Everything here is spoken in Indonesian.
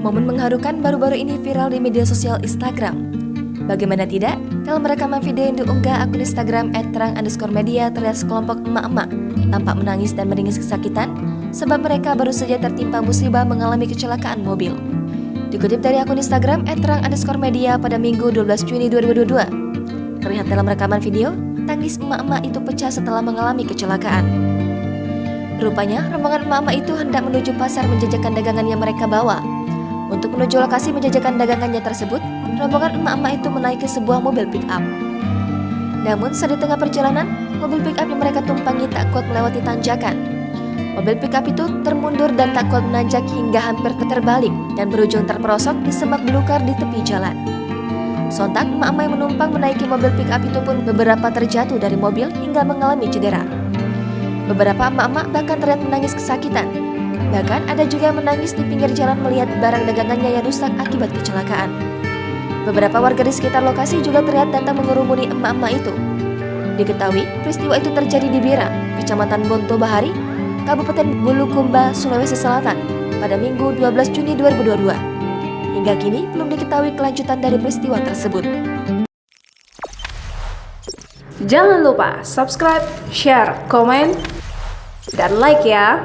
Momen mengharukan baru-baru ini viral di media sosial Instagram. Bagaimana tidak, dalam rekaman video yang diunggah akun Instagram @terang_media terlihat sekelompok emak-emak tampak menangis dan meringis kesakitan sebab mereka baru saja tertimpa musibah mengalami kecelakaan mobil. Dikutip dari akun Instagram @terang_media pada Minggu 12 Juni 2022, terlihat dalam rekaman video, tangis emak-emak itu pecah setelah mengalami kecelakaan. Rupanya, rombongan emak-emak itu hendak menuju pasar menjajakan dagangan yang mereka bawa. Untuk menuju lokasi menjajakan dagangannya tersebut, rombongan emak-emak itu menaiki sebuah mobil pick-up. Namun, saat di tengah perjalanan, mobil pick-up yang mereka tumpangi tak kuat melewati tanjakan. Mobil pick-up itu termundur dan tak kuat menanjak hingga hampir terbalik dan berujung terperosok di semak belukar di tepi jalan. Sontak, emak-emak yang menumpang menaiki mobil pick-up itu pun beberapa terjatuh dari mobil hingga mengalami cedera. Beberapa emak-emak bahkan terlihat menangis kesakitan. Bahkan ada juga yang menangis di pinggir jalan melihat barang dagangannya yang rusak akibat kecelakaan. Beberapa warga di sekitar lokasi juga terlihat datang mengerumuni emak-emak itu. Diketahui, peristiwa itu terjadi di Bira, Kecamatan Bonto Bahari, Kabupaten Bulukumba, Sulawesi Selatan, pada Minggu 12 Juni 2022. Hingga kini belum diketahui kelanjutan dari peristiwa tersebut. Jangan lupa subscribe, share, komen, dan like ya!